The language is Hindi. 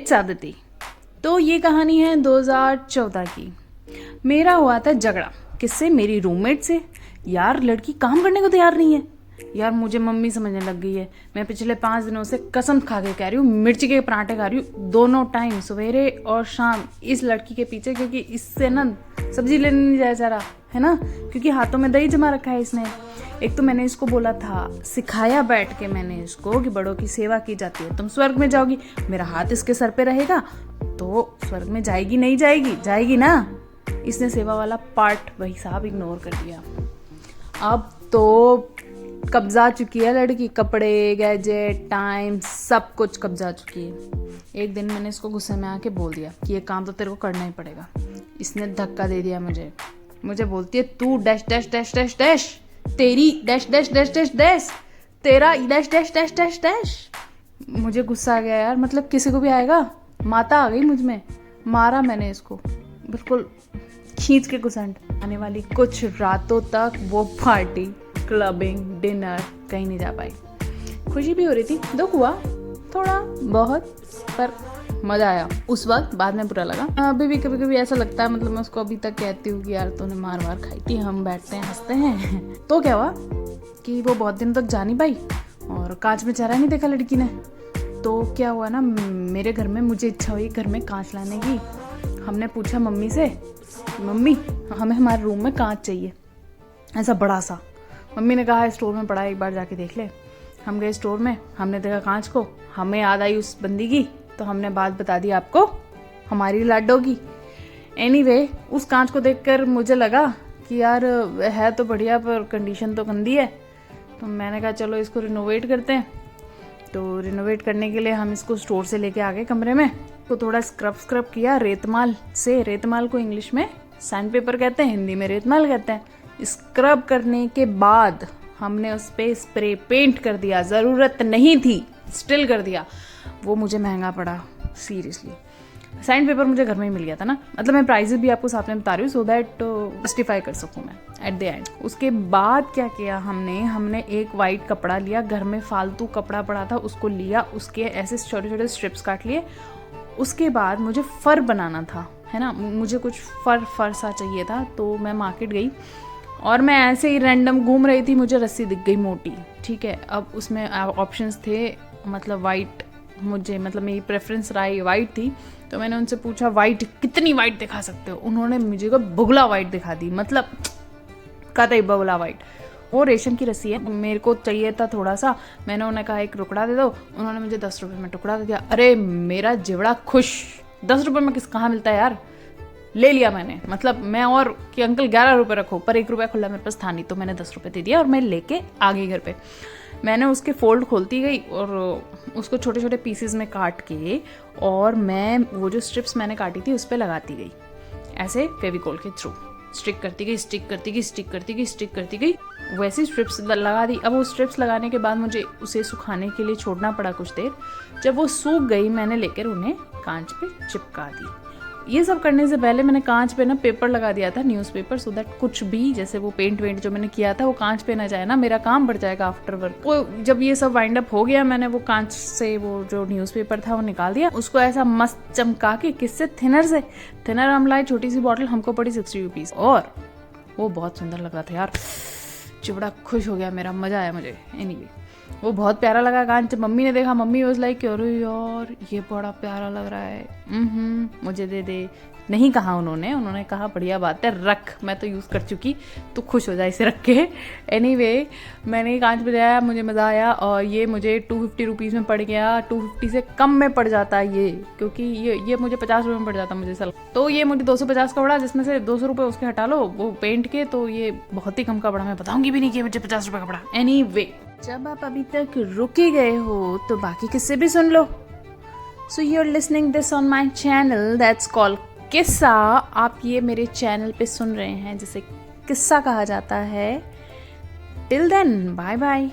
इट्स आदिति। तो ये कहानी है 2014 की। मेरा हुआ था झगड़ा। किससे? मेरी रूममेट से। यार लड़की काम करने को तैयार नहीं है। यार मुझे मम्मी समझने लग गई है। मैं पिछले 5 दिनों से कसम खा के कह रही हूँ, मिर्ची के पराठे खा रही हूँ दोनों टाइम, सवेरे और शाम, इस लड़की के पीछे, क्योंकि इससे ना सब्जी लेने नहीं जाया जा रहा है ना, क्योंकि हाथों में दही जमा रखा है इसने। एक तो मैंने इसको बोला था, सिखाया बैठ के मैंने इसको कि बड़ों की सेवा की जाती है, तुम स्वर्ग में जाओगी। मेरा हाथ इसके सर पे रहेगा तो स्वर्ग में जाएगी नहीं जाएगी? जाएगी ना। इसने सेवा वाला पार्ट वही साहब इग्नोर कर दिया। अब तो कब्जा चुकी है लड़की, कपड़े, गैजेट, टाइम, सब कुछ कब्जा चुकी है। एक दिन मैंने इसको गुस्से में आके बोल दिया कि ये काम तो तेरे को करना ही पड़ेगा। इसने धक्का दे दिया मुझे बोलती है तू dash dash dash dash dash, तेरी dash dash dash dash dash, तेरा dash dash dash dash dash. मुझे गुस्सा आ गया यार, मतलब किसी को भी आएगा। माता आ गई मुझ में, मारा मैंने इसको बिल्कुल खींच के घुसंड। आने वाली कुछ रातों तक वो पार्टी, क्लबिंग, डिनर कहीं नहीं जा पाई। खुशी भी हो रही थी, दुख हुआ थोड़ा बहुत, पर मजा आया उस वक्त। बाद में बुरा लगा। अभी भी कभी कभी ऐसा लगता है, मतलब मैं उसको अभी तक कहती हूँ कि यार तूने मार मार खाई थी। हम बैठते हैं हंसते हैं। तो क्या हुआ कि वो बहुत दिन तक जा नहीं पाई और कांच में चेहरा नहीं देखा लड़की ने। तो क्या हुआ ना, मेरे घर में मुझे इच्छा हुई घर में कांच लाने की। हमने पूछा मम्मी से, मम्मी हमें हमारे रूम में कांच चाहिए, ऐसा बड़ा सा। मम्मी ने कहा स्टोर में पड़ा है, एक बार जाके देख ले। हम गए स्टोर में, हमने देखा कांच को, हमें याद आई उस बंदी की, तो हमने बात बता दी आपको, हमारी लाडो की। एनीवे, उस कांच को देखकर मुझे लगा कि यार है तो बढ़िया पर कंडीशन तो गंदी है। तो मैंने कहा चलो इसको रिनोवेट करते हैं। तो रिनोवेट करने के लिए हम इसको स्टोर से लेके आ गए कमरे में। तो थोड़ा स्क्रब किया रेतमाल से। रेतमाल को इंग्लिश में सैंड पेपर कहते हैं, हिंदी में रेतमाल कहते हैं। स्क्रब करने के बाद हमने उस पे स्प्रे पेंट कर दिया। ज़रूरत नहीं थी, स्टिल कर दिया। वो मुझे महंगा पड़ा सीरियसली। सैंड पेपर मुझे घर में ही मिल गया था ना, मतलब मैं प्राइजेस भी आपको साथ में बता रही हूँ सो दैट जस्टिफाई कर सकूँ मैं एट द एंड। उसके बाद क्या किया हमने एक वाइट कपड़ा लिया, घर में फालतू कपड़ा पड़ा था उसको लिया, उसके ऐसे छोटे छोटे स्ट्रिप्स काट लिए। उसके बाद मुझे फर बनाना था, है ना, मुझे कुछ फर सा चाहिए था। तो मैं मार्केट गई और मैं ऐसे ही रैंडम घूम रही थी, मुझे रस्सी दिख गई मोटी, ठीक है। अब उसमें ऑप्शंस थे, मतलब वाइट, मुझे मतलब मेरी प्रेफरेंस राय वाइट थी। तो मैंने उनसे पूछा वाइट कितनी वाइट दिखा सकते हो? उन्होंने मुझे को बुगला वाइट दिखा दी, मतलब कतई बुगला वाइट। वो रेशम की रस्सी है, मेरे को चाहिए था थोड़ा सा। मैंने उन्हें कहा एक टुकड़ा दे दो, उन्होंने मुझे 10 रुपये में टुकड़ा दे दिया। अरे मेरा जिवड़ा खुश। 10 रुपये में कहाँ मिलता है यार। ले लिया मैंने, मतलब मैं और कि अंकल 11 रुपये रखो, पर 1 रुपया खुला मेरे पास था नहीं, तो मैंने 10 रुपये दे दिया और मैं लेके आ गई घर पे। मैंने उसके फोल्ड खोलती गई और उसको छोटे छोटे पीसेस में काट के, और मैं वो जो स्ट्रिप्स मैंने काटी थी उस पर लगाती गई, ऐसे फेविकोल के थ्रू स्टिक करती गई। वैसी स्ट्रिप्स लगा दी। अब वो स्ट्रिप्स लगाने के बाद मुझे उसे सुखाने के लिए छोड़ना पड़ा कुछ देर। जब वो सूख गई मैंने लेकर उन्हें कांच पे चिपका दी। ये सब करने से पहले मैंने कांच पे ना पेपर लगा दिया था, न्यूज़पेपर, सो दैट कुछ भी जैसे वो पेंट वेंट जो मैंने किया था वो कांच पे ना जाए ना, मेरा काम बढ़ जाएगा आफ्टर वर्क। वो जब ये सब वाइंड अप हो गया, मैंने वो कांच से वो जो न्यूज़पेपर था वो निकाल दिया, उसको ऐसा मस्त चमका के, किससे, थिनर हम लाए, छोटी सी बॉटल, हमको पड़ी 60 रुपीज़, और वो बहुत सुंदर लग रहा था यार। चिबड़ा खुश हो गया मेरा, मजा आया मुझे। एनीवे, वो बहुत प्यारा लगा कांच। मम्मी ने देखा, मम्मी वाज लाइक अरे यार ये बड़ा प्यारा लग रहा है, मुझे दे दे। नहीं कहा उन्होंने कहा बढ़िया बात है रख, मैं तो यूज़ कर चुकी, तो खुश हो जाए इसे रख के। एनीवे, मैंने कांच बजाया, मुझे मज़ा आया, और ये मुझे 250 रुपीज़ में पड़ गया। 250 से कम में पड़ जाता है ये, क्योंकि ये मुझे 50 रुपये में पड़ जाता मुझे सल। तो ये मुझे 250 का पड़ा, जिसमें से 200 रुपये उसके हटा लो वो पेंट के, तो ये बहुत ही कम का पड़ा। मैं बताऊंगी भी नहीं कि मुझे 50 रुपये का पड़ा। एनीवे, जब आप अभी तक रुके गए हो तो बाकी किस्से भी सुन लो। So you are listening this on my channel that's called Kissa. आप ये मेरे चैनल पे सुन रहे हैं जिसे किस्सा कहा जाता है। Till then, bye bye.